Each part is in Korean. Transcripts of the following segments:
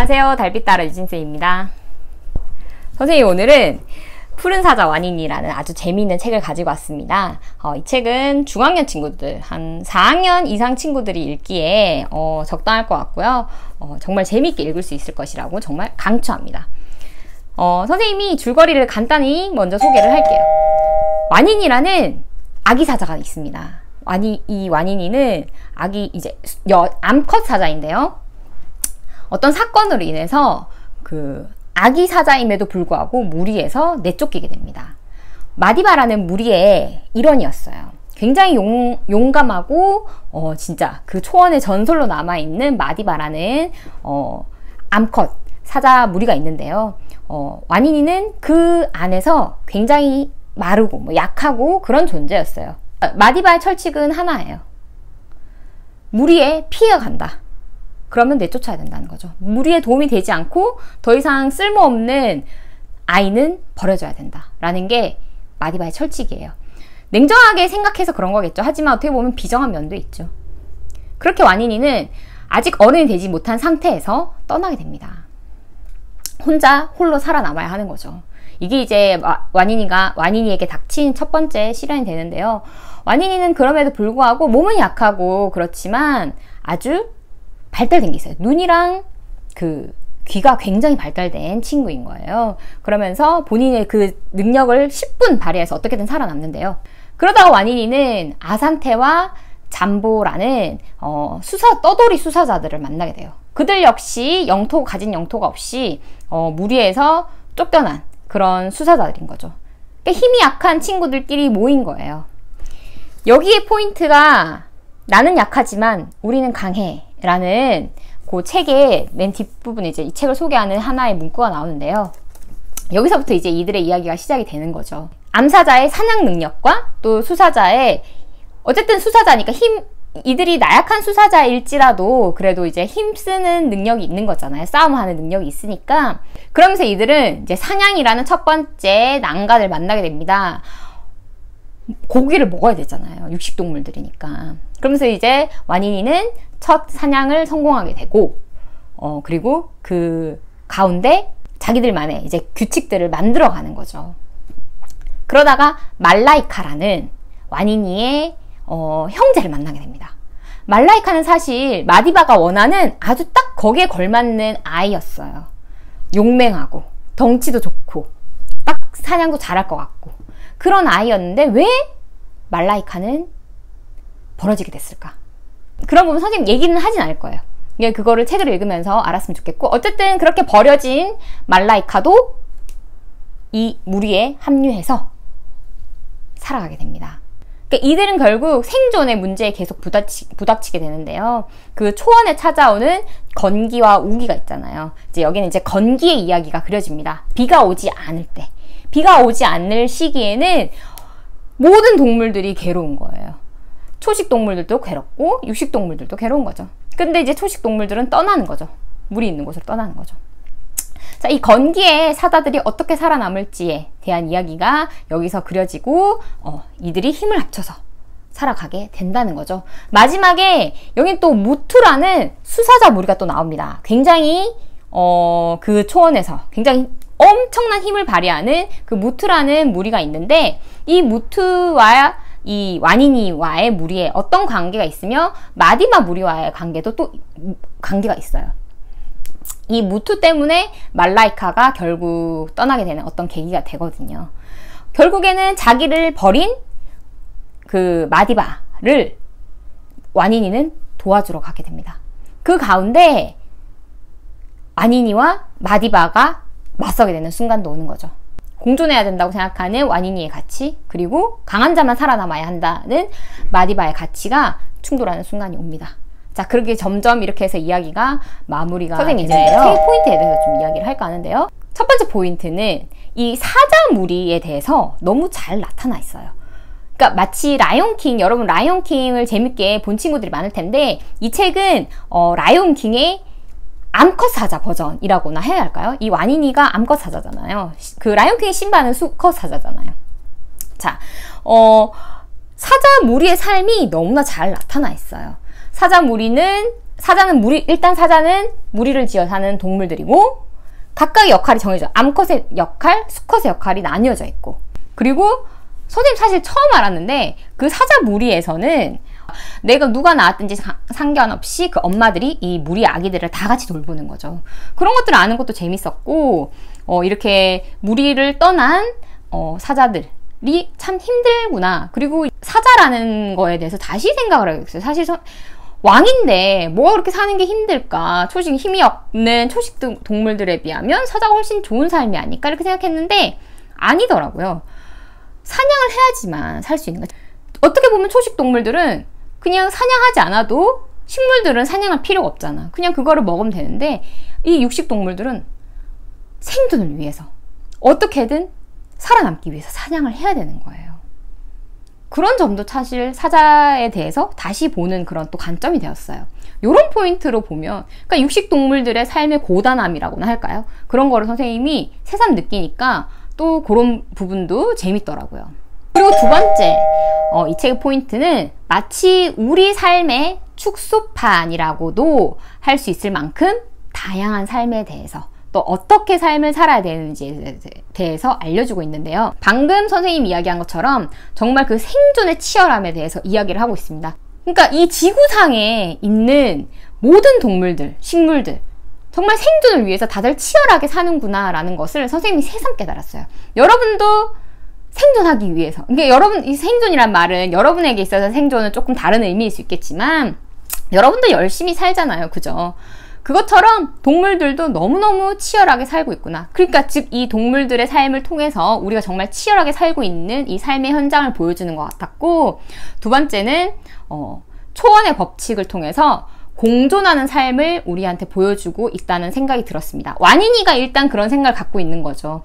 안녕하세요. 달빛따라 유진쌤입니다. 선생님, 오늘은 푸른 사자 완인이라는 아주 재미있는 책을 가지고 왔습니다. 이 책은 중학년 친구들, 한 4학년 이상 친구들이 읽기에 적당할 것 같고요. 정말 재미있게 읽을 수 있을 것이라고 정말 강추합니다. 선생님이 줄거리를 간단히 먼저 소개를 할게요. 완인이라는 아기 사자가 있습니다. 이 완인이는 암컷 사자인데요. 어떤 사건으로 인해서 아기 사자임에도 불구하고 무리에서 내쫓기게 됩니다. 마디바라는 무리의 일원이었어요. 굉장히 용감하고 진짜 그 초원의 전설로 남아있는 마디바라는 암컷 사자 무리가 있는데요. 완인이는 그 안에서 굉장히 마르고 약하고 그런 존재였어요. 마디바의 철칙은 하나예요. 무리에 피해가 간다. 그러면 내쫓아야 된다는 거죠. 무리에 도움이 되지 않고 더 이상 쓸모없는 아이는 버려줘야 된다라는 게 마디바의 철칙이에요. 냉정하게 생각해서 그런 거겠죠. 하지만 어떻게 보면 비정한 면도 있죠. 그렇게 완인이는 아직 어른이 되지 못한 상태에서 떠나게 됩니다. 홀로 살아남아야 하는 거죠. 이게 이제 완인이에게 닥친 첫 번째 시련이 되는데요. 완인이는 그럼에도 불구하고 몸은 약하고 그렇지만 아주 발달된 게 있어요. 눈이랑 귀가 굉장히 발달된 친구인 거예요. 그러면서 본인의 그 능력을 10분 발휘해서 어떻게든 살아남는데요. 그러다가 완인이는 아산테와 잠보라는 떠돌이 수사자들을 만나게 돼요. 그들 역시 가진 영토가 없이 무리에서 쫓겨난 그런 수사자들인 거죠. 그러니까 힘이 약한 친구들끼리 모인 거예요. 여기에 포인트가 나는 약하지만 우리는 강해 라는 그 책의 맨 뒷부분에 이제 이 책을 소개하는 하나의 문구가 나오는데요. 여기서부터 이제 이들의 이야기가 시작이 되는 거죠. 암사자의 사냥 능력과 또 수사자의 어쨌든 수사자니까 이들이 나약한 수사자일지라도 그래도 이제 힘쓰는 능력이 있는 거잖아요. 싸움하는 능력이 있으니까. 그러면서 이들은 이제 사냥이라는 첫 번째 난간을 만나게 됩니다. 고기를 먹어야 되잖아요. 육식동물들이니까. 그러면서 이제 완인이는 첫 사냥을 성공하게 되고 그리고 그 가운데 자기들만의 이제 규칙들을 만들어가는 거죠. 그러다가 말라이카라는 완인이의 형제를 만나게 됩니다. 말라이카는 사실 마디바가 원하는 아주 딱 거기에 걸맞는 아이였어요. 용맹하고 덩치도 좋고 딱 사냥도 잘할 것 같고 그런 아이였는데 왜 말라이카는 벌어지게 됐을까? 그런 부분 선생님 얘기는 하진 않을 거예요. 그거를 책을 읽으면서 알았으면 좋겠고 어쨌든 그렇게 버려진 말라이카도 이 무리에 합류해서 살아가게 됩니다. 그러니까 이들은 결국 생존의 문제에 계속 부닥치게 되는데요. 그 초원에 찾아오는 건기와 우기가 있잖아요. 이제 여기는 이제 건기의 이야기가 그려집니다. 비가 오지 않을 때. 비가 오지 않을 시기에는 모든 동물들이 괴로운 거예요. 초식 동물들도 괴롭고 육식 동물들도 괴로운 거죠. 근데 이제 초식 동물들은 떠나는 거죠. 물이 있는 곳으로 떠나는 거죠. 자, 이 건기의 사자들이 어떻게 살아남을지에 대한 이야기가 여기서 그려지고 이들이 힘을 합쳐서 살아가게 된다는 거죠. 마지막에 여긴 또 무투라는 수사자 무리가 또 나옵니다. 굉장히 그 초원에서 굉장히 엄청난 힘을 발휘하는 그 무투라는 무리가 있는데 이 무투와 이 완인이와의 무리에 어떤 관계가 있으며 마디바 무리와의 관계도 또 관계가 있어요. 이 무투 때문에 말라이카가 결국 떠나게 되는 어떤 계기가 되거든요. 결국에는 자기를 버린 그 마디바를 완인이는 도와주러 가게 됩니다. 그 가운데 완인이와 마디바가 맞서게 되는 순간도 오는 거죠. 공존해야 된다고 생각하는 완인이의 가치 그리고 강한 자만 살아남아야 한다는 마디바의 가치가 충돌하는 순간이 옵니다. 자, 그렇게 점점 이렇게 해서 이야기가 마무리가 선생님 이제 세 포인트에 대해서 좀 이야기를 할까 하는데요. 첫 번째 포인트는 이 사자 무리에 대해서 너무 잘 나타나 있어요. 그러니까 마치 라이온킹, 여러분 라이온킹을 재밌게 본 친구들이 많을 텐데 이 책은 라이온킹의 암컷 사자 버전이라고나 해야 할까요? 이 완인이가 암컷 사자잖아요. 그 라이온킹의 심바는 수컷 사자잖아요. 자, 사자 무리의 삶이 너무나 잘 나타나 있어요. 사자 무리는 일단 사자는 무리를 지어 사는 동물들이고, 각각의 역할이 정해져. 암컷의 역할, 수컷의 역할이 나뉘어져 있고. 그리고 선생님 사실 처음 알았는데, 그 사자 무리에서는 내가 누가 낳았든지 상관없이 그 엄마들이 이 무리 아기들을 다 같이 돌보는 거죠. 그런 것들을 아는 것도 재밌었고, 이렇게 무리를 떠난 사자들이 참 힘들구나. 그리고 사자라는 거에 대해서 다시 생각을 하게 됐어요. 사실 왕인데 뭐가 그렇게 사는 게 힘들까? 힘이 없는 초식 동물들에 비하면 사자가 훨씬 좋은 삶이 아닐까? 이렇게 생각했는데 아니더라고요. 사냥을 해야지만 살 수 있는 거죠. 어떻게 보면 초식 동물들은 그냥 사냥하지 않아도, 식물들은 사냥할 필요가 없잖아. 그냥 그거를 먹으면 되는데, 이 육식 동물들은 생존을 위해서 어떻게든 살아남기 위해서 사냥을 해야 되는 거예요. 그런 점도 사실 사자에 대해서 다시 보는 그런 또 관점이 되었어요. 이런 포인트로 보면, 그러니까 육식 동물들의 삶의 고단함이라고나 할까요? 그런 거를 선생님이 새삼 느끼니까 또 그런 부분도 재밌더라고요. 그리고 두 번째, 이 책의 포인트는 마치 우리 삶의 축소판이라고도 할 수 있을 만큼 다양한 삶에 대해서, 또 어떻게 삶을 살아야 되는지에 대해서 알려주고 있는데요. 방금 선생님 이야기한 것처럼 정말 그 생존의 치열함에 대해서 이야기를 하고 있습니다. 그러니까 이 지구상에 있는 모든 동물들, 식물들, 정말 생존을 위해서 다들 치열하게 사는구나 라는 것을 선생님이 새삼 깨달았어요. 여러분도 생존하기 위해서, 그러니까 여러분, 이 생존이란 말은 여러분에게 있어서 생존은 조금 다른 의미일 수 있겠지만 여러분도 열심히 살잖아요. 그죠? 그것처럼 동물들도 너무너무 치열하게 살고 있구나. 그러니까 즉 이 동물들의 삶을 통해서 우리가 정말 치열하게 살고 있는 이 삶의 현장을 보여주는 것 같았고, 두 번째는 초원의 법칙을 통해서 공존하는 삶을 우리한테 보여주고 있다는 생각이 들었습니다. 와니니가 일단 그런 생각을 갖고 있는 거죠.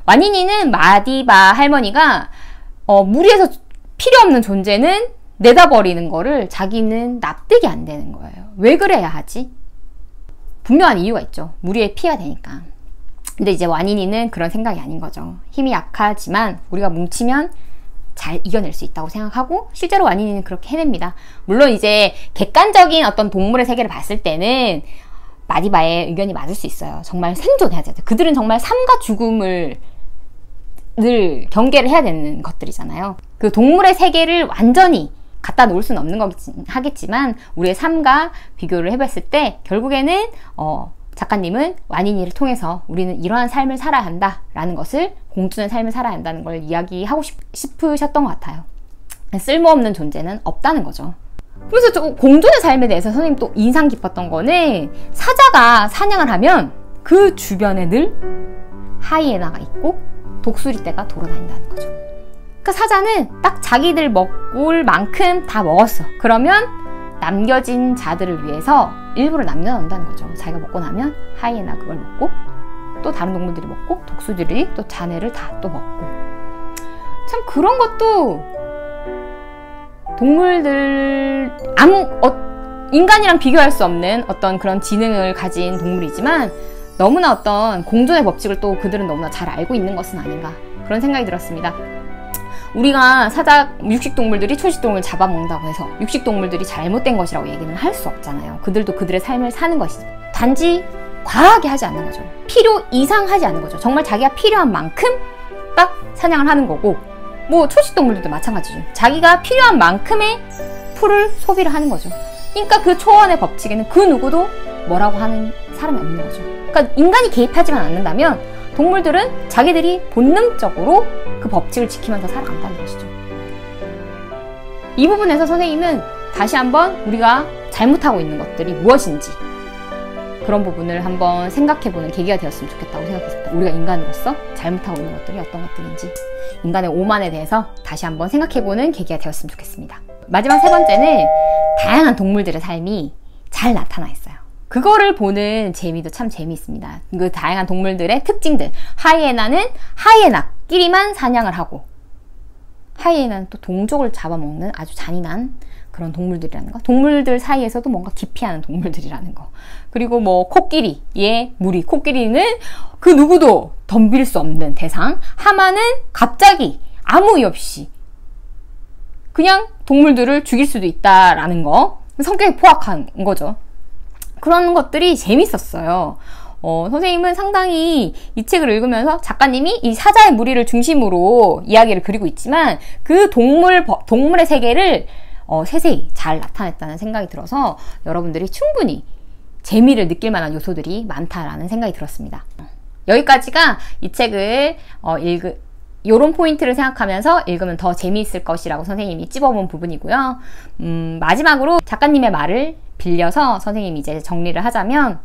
와니니는 마디바 할머니가 무리에서 필요 없는 존재는 내다버리는 거를 자기는 납득이 안 되는 거예요. 왜 그래야 하지? 분명한 이유가 있죠. 무리에 피해가 되니까. 근데 이제 와니니는 그런 생각이 아닌 거죠. 힘이 약하지만 우리가 뭉치면 잘 이겨낼 수 있다고 생각하고, 실제로 와니니는 그렇게 해냅니다. 물론 이제 객관적인 어떤 동물의 세계를 봤을 때는 마디바의 의견이 맞을 수 있어요. 정말 생존해야 돼요. 그들은 정말 삶과 죽음을 늘 경계를 해야 되는 것들이잖아요. 그 동물의 세계를 완전히 갖다 놓을 수는 없는 하겠지만 우리의 삶과 비교를 해봤을 때 결국에는 작가님은 와니니를 통해서 우리는 이러한 삶을 살아야 한다라는 것을, 공존의 삶을 살아야 한다는 걸 이야기하고 싶으셨던 것 같아요. 쓸모없는 존재는 없다는 거죠. 그래서 저 공존의 삶에 대해서 선생님 또 인상 깊었던 거는, 사자가 사냥을 하면 그 주변에 늘 하이에나가 있고 독수리떼가 돌아다닌다는 거죠. 그 사자는 딱 자기들 먹을 만큼 다 먹었어. 그러면 남겨진 자들을 위해서 일부러 남겨놓는다는 거죠. 자기가 먹고 나면 하이에나 그걸 먹고, 또 다른 동물들이 먹고, 독수리들이 또 자네를 다 또 먹고. 참 그런 것도 동물들, 인간이랑 비교할 수 없는 어떤 그런 지능을 가진 동물이지만 너무나 어떤 공존의 법칙을 또 그들은 너무나 잘 알고 있는 것은 아닌가, 그런 생각이 들었습니다. 우리가 육식동물들이 초식동물을 잡아먹는다고 해서 육식동물들이 잘못된 것이라고 얘기는 할 수 없잖아요. 그들도 그들의 삶을 사는 것이지. 단지 과하게 하지 않는 거죠. 필요 이상 하지 않는 거죠. 정말 자기가 필요한 만큼 딱 사냥을 하는 거고, 뭐 초식동물들도 마찬가지죠. 자기가 필요한 만큼의 풀을 소비를 하는 거죠. 그러니까 그 초원의 법칙에는 그 누구도 뭐라고 하는 사람이 없는 거죠. 그러니까 인간이 개입하지만 않는다면 동물들은 자기들이 본능적으로 그 법칙을 지키면서 살아간다는 것이죠. 이 부분에서 선생님은 다시 한번 우리가 잘못하고 있는 것들이 무엇인지, 그런 부분을 한번 생각해보는 계기가 되었으면 좋겠다고 생각했습니다. 우리가 인간으로서 잘못하고 있는 것들이 어떤 것들인지, 인간의 오만에 대해서 다시 한번 생각해보는 계기가 되었으면 좋겠습니다. 마지막 세 번째는 다양한 동물들의 삶이 잘 나타나 있어요. 그거를 보는 재미도 참 재미있습니다. 그 다양한 동물들의 특징들. 하이에나는 하이에나끼리만 사냥을 하고, 하이에나는 또 동족을 잡아먹는 아주 잔인한 그런 동물들이라는 거. 동물들 사이에서도 뭔가 기피하는 동물들이라는 거. 그리고 뭐 코끼리, 무리. 코끼리는 그 누구도 덤빌 수 없는 대상. 하마는 갑자기 아무 이유 없이 그냥 동물들을 죽일 수도 있다라는 거. 성격이 포악한 거죠. 그런 것들이 재밌었어요. 선생님은 상당히 이 책을 읽으면서 작가님이 이 사자의 무리를 중심으로 이야기를 그리고 있지만 그 동물의 세계를 세세히 잘 나타냈다는 생각이 들어서 여러분들이 충분히 재미를 느낄 만한 요소들이 많다라는 생각이 들었습니다. 여기까지가 이 책을 요런 포인트를 생각하면서 읽으면 더 재미있을 것이라고 선생님이 찝어본 부분이고요. 마지막으로 작가님의 말을 빌려서 선생님이 이제 정리를 하자면,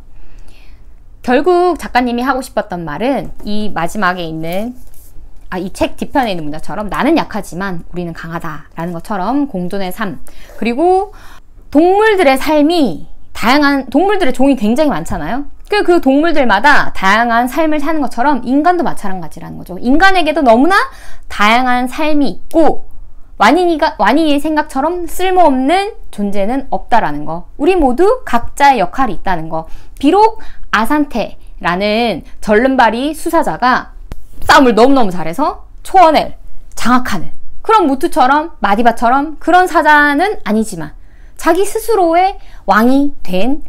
결국 작가님이 하고 싶었던 말은 이 마지막에 있는 이 책 뒤편에 있는 문장처럼 나는 약하지만 우리는 강하다라는 것처럼 공존의 삶, 그리고 동물들의 삶이 다양한, 동물들의 종이 굉장히 많잖아요. 그 동물들마다 다양한 삶을 사는 것처럼 인간도 마찬가지라는 거죠. 인간에게도 너무나 다양한 삶이 있고 와니의 생각처럼 쓸모없는 존재는 없다라는 거. 우리 모두 각자의 역할이 있다는 거. 비록 아산테라는 절름발이 수사자가 싸움을 너무너무 잘해서 초원을 장악하는 그런 무트처럼 마디바처럼 그런 사자는 아니지만 자기 스스로의 왕이 된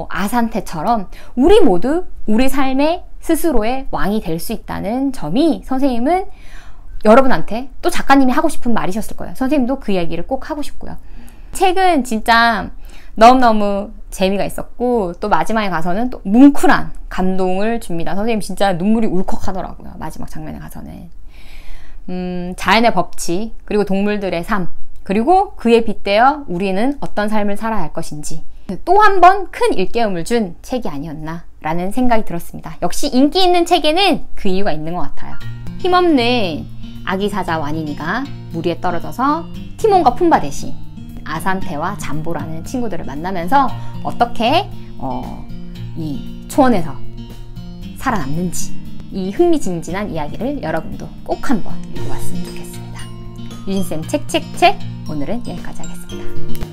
아산테처럼 우리 모두 우리 삶의 스스로의 왕이 될 수 있다는 점이 선생님은 여러분한테 또 작가님이 하고 싶은 말이셨을 거예요. 선생님도 그 이야기를 꼭 하고 싶고요. 책은 진짜 너무너무 재미가 있었고 또 마지막에 가서는 또 뭉클한 감동을 줍니다. 선생님 진짜 눈물이 울컥하더라고요. 마지막 장면에 가서는. 자연의 법칙, 그리고 동물들의 삶, 그리고 그에 빗대어 우리는 어떤 삶을 살아야 할 것인지 또 한 번 큰 일깨움을 준 책이 아니었나 라는 생각이 들었습니다. 역시 인기 있는 책에는 그 이유가 있는 것 같아요. 힘없는 아기 사자 와니니가 무리에 떨어져서 티몬과 푼바 대신 아산테와 잠보라는 친구들을 만나면서 어떻게 이 초원에서 살아남는지, 이 흥미진진한 이야기를 여러분도 꼭 한번 읽어봤으면 좋겠습니다. 유진쌤 책책책, 오늘은 여기까지 하겠습니다.